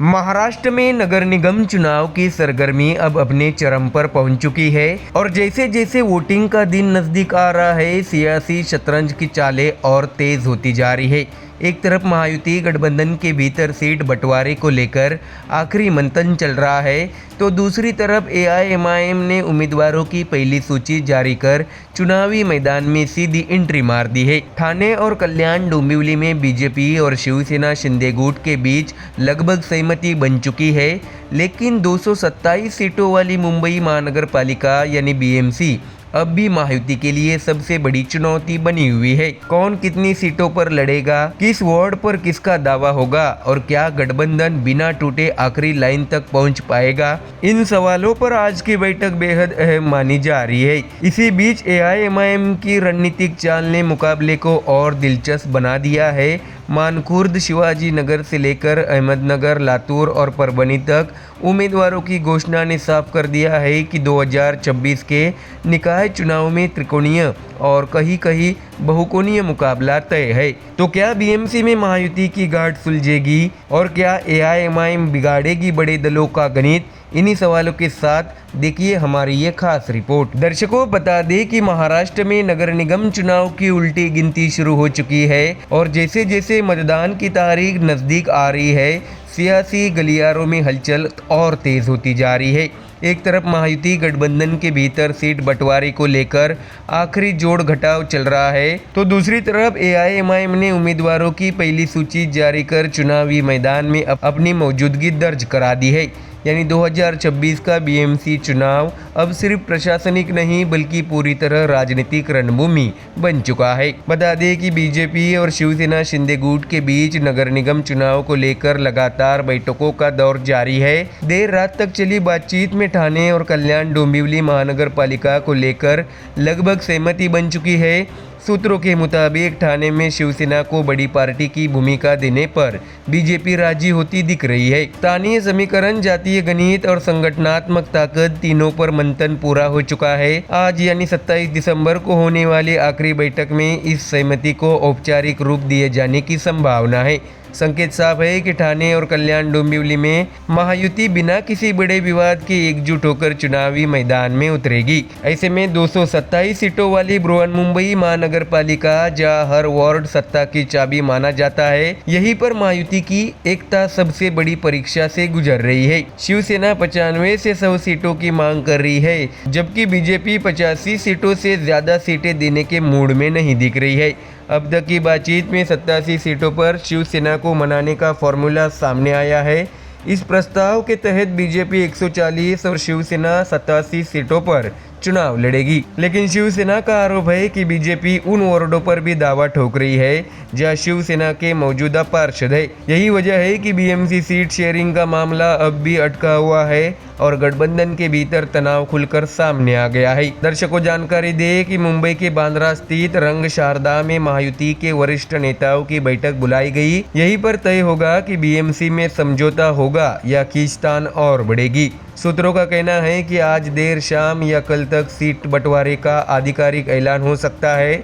महाराष्ट्र में नगर निगम चुनाव की सरगर्मी अब अपने चरम पर पहुंच चुकी है और जैसे जैसे वोटिंग का दिन नजदीक आ रहा है, सियासी शतरंज की चालें और तेज होती जा रही है। एक तरफ महायुति गठबंधन के भीतर सीट बंटवारे को लेकर आखिरी मंथन चल रहा है, तो दूसरी तरफ एआईएमआईएम ने उम्मीदवारों की पहली सूची जारी कर चुनावी मैदान में सीधी एंट्री मार दी है। ठाणे और कल्याण डोंबिवली में बीजेपी और शिवसेना शिंदे गुट के बीच लगभग सहमति बन चुकी है, लेकिन 227 सीटों वाली मुंबई महानगर पालिका यानी बीएमसी अब भी महायुति के लिए सबसे बड़ी चुनौती बनी हुई है। कौन कितनी सीटों पर लड़ेगा, किस वार्ड पर किसका दावा होगा और क्या गठबंधन बिना टूटे आखिरी लाइन तक पहुंच पाएगा, इन सवालों पर आज की बैठक बेहद अहम मानी जा रही है। इसी बीच एआईएमआईएम की रणनीतिक चाल ने मुकाबले को और दिलचस्प बना दिया है। मानखुर्द, शिवाजी नगर से लेकर अहमदनगर, लातूर और परभनी तक उम्मीदवारों की घोषणा ने साफ कर दिया है कि 2026 के निकाय चुनाव में त्रिकोणीय और कहीं कहीं बहुकोणीय मुकाबला तय है। तो क्या बीएमसी में महायुति की गांठ सुलझेगी और क्या एआईएमआईएम बिगाड़ेगी बड़े दलों का गणित? इन्हीं सवालों के साथ देखिए हमारी ये खास रिपोर्ट। दर्शकों, बता दें कि महाराष्ट्र में नगर निगम चुनाव की उल्टी गिनती शुरू हो चुकी है और जैसे जैसे मतदान की तारीख नज़दीक आ रही है, सियासी गलियारों में हलचल और तेज होती जा रही है। एक तरफ महायुति गठबंधन के भीतर सीट बंटवारे को लेकर आखिरी जोड़ घटाव चल रहा है, तो दूसरी तरफ एआईएमआईएम ने उम्मीदवारों की पहली सूची जारी कर चुनावी मैदान में अपनी मौजूदगी दर्ज करा दी है। यानी 2026 का बीएमसी चुनाव अब सिर्फ प्रशासनिक नहीं बल्कि पूरी तरह राजनीतिक रणभूमि बन चुका है। बता दें कि बीजेपी और शिवसेना शिंदे गुट के बीच नगर निगम चुनाव को लेकर लगातार बैठकों का दौर जारी है। देर रात तक चली बातचीत में ठाणे और कल्याण डोंबिवली महानगर पालिका को लेकर लगभग सहमति बन चुकी है। सूत्रों के मुताबिक ठाणे में शिवसेना को बड़ी पार्टी की भूमिका देने पर बीजेपी राजी होती दिख रही है। स्थानीय समीकरण, जातीय गणित और संगठनात्मक ताकत, तीनों पर मंथन पूरा हो चुका है। आज यानी 27 दिसंबर को होने वाली आखिरी बैठक में इस सहमति को औपचारिक रूप दिए जाने की संभावना है। संकेत साफ है कि ठाणे और कल्याण डोंबिवली में महायुति बिना किसी बड़े विवाद के एकजुट होकर चुनावी मैदान में उतरेगी। ऐसे में 227 सीटों वाली बृहन्मुंबई महानगर पालिका, जहां हर वार्ड सत्ता की चाबी माना जाता है, यहीं पर महायुति की एकता सबसे बड़ी परीक्षा से गुजर रही है। शिवसेना 95 से 100 सीटों की मांग कर रही है, जबकि बीजेपी 85 सीटों से ज्यादा सीटें देने के मूड में नहीं दिख रही है। अब तक की बातचीत में 87 सीटों पर शिवसेना को मनाने का फॉर्मूला सामने आया है। इस प्रस्ताव के तहत बीजेपी 140 और शिवसेना 87 सीटों पर चुनाव लड़ेगी, लेकिन शिवसेना का आरोप है कि बीजेपी उन वार्डों पर भी दावा ठोक रही है जहां शिवसेना के मौजूदा पार्षद है। यही वजह है कि बीएमसी सीट शेयरिंग का मामला अब भी अटका हुआ है और गठबंधन के भीतर तनाव खुलकर सामने आ गया है। दर्शकों, जानकारी दे कि मुंबई के बांद्रा स्थित रंग शारदा में महायुति के वरिष्ठ नेताओं की बैठक बुलाई गई। यहीं पर तय होगा कि बीएमसी में समझौता होगा या खींचतान और बढ़ेगी। सूत्रों का कहना है कि आज देर शाम या कल तक सीट बंटवारे का आधिकारिक ऐलान हो सकता है।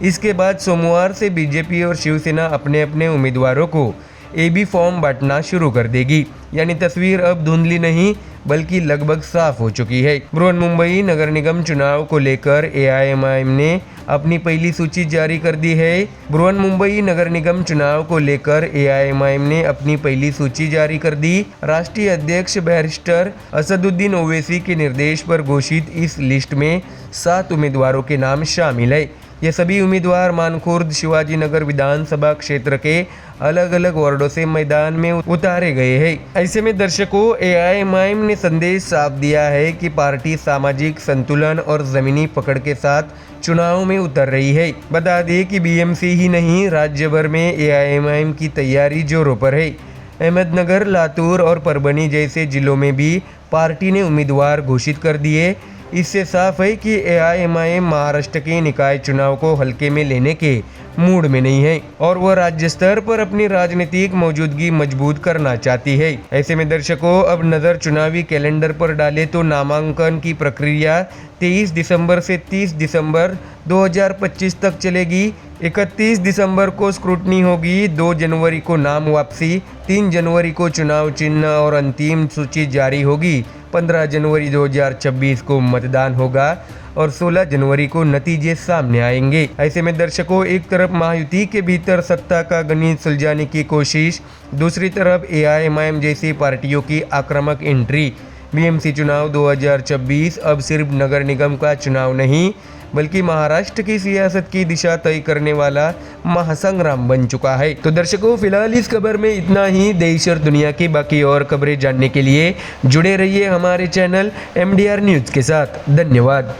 इसके बाद सोमवार से बीजेपी और शिवसेना अपने अपने उम्मीदवारों को एबी फॉर्म बांटना शुरू कर देगी। यानी तस्वीर अब धुंधली नहीं बल्कि लगभग साफ हो चुकी है। बृहन्मुंबई नगर निगम चुनाव को लेकर एआईएमआईएम ने अपनी पहली सूची जारी कर दी है। बृहन्मुंबई नगर निगम चुनाव को लेकर एआईएमआईएम ने अपनी पहली सूची जारी कर दी। राष्ट्रीय अध्यक्ष बैरिस्टर असदुद्दीन ओवैसी के निर्देश पर घोषित इस लिस्ट में 7 उम्मीदवारों के नाम शामिल है। ये सभी उम्मीदवार मानखुर्द शिवाजी नगर विधानसभा क्षेत्र के अलग अलग वार्डों से मैदान में उतारे गए हैं। ऐसे में दर्शकों, एआईएमआईएम ने संदेश साफ दिया है कि पार्टी सामाजिक संतुलन और जमीनी पकड़ के साथ चुनाव में उतर रही है। बता दें कि बीएमसी ही नहीं, राज्य भर में एआईएमआईएम की तैयारी जोरों पर है। अहमदनगर, लातूर और परभनी जैसे जिलों में भी पार्टी ने उम्मीदवार घोषित कर दिए। इससे साफ है कि AIMIM महाराष्ट्र के निकाय चुनाव को हल्के में लेने के मूड में नहीं है और वह राज्य स्तर पर अपनी राजनीतिक मौजूदगी मजबूत करना चाहती है। ऐसे में दर्शकों, अब नजर चुनावी कैलेंडर पर डाले तो नामांकन की प्रक्रिया 23 दिसंबर से 30 दिसंबर 2025 तक चलेगी। 31 दिसंबर को स्क्रूटनी होगी, 2 जनवरी को नाम वापसी, 3 जनवरी को चुनाव चिन्ह और अंतिम सूची जारी होगी। 15 जनवरी 2026 को मतदान होगा और 16 जनवरी को नतीजे सामने आएंगे। ऐसे में दर्शकों, एक तरफ महायुति के भीतर सत्ता का गणित सुलझाने की कोशिश, दूसरी तरफ AIMIM जैसी पार्टियों की आक्रामक एंट्री। BMC चुनाव 2026 अब सिर्फ नगर निगम का चुनाव नहीं बल्कि महाराष्ट्र की सियासत की दिशा तय करने वाला महासंग्राम बन चुका है। तो दर्शकों, फिलहाल इस खबर में इतना ही। देश और दुनिया की बाकी और खबरें जानने के लिए जुड़े रहिए हमारे चैनल MDR न्यूज़ के साथ। धन्यवाद।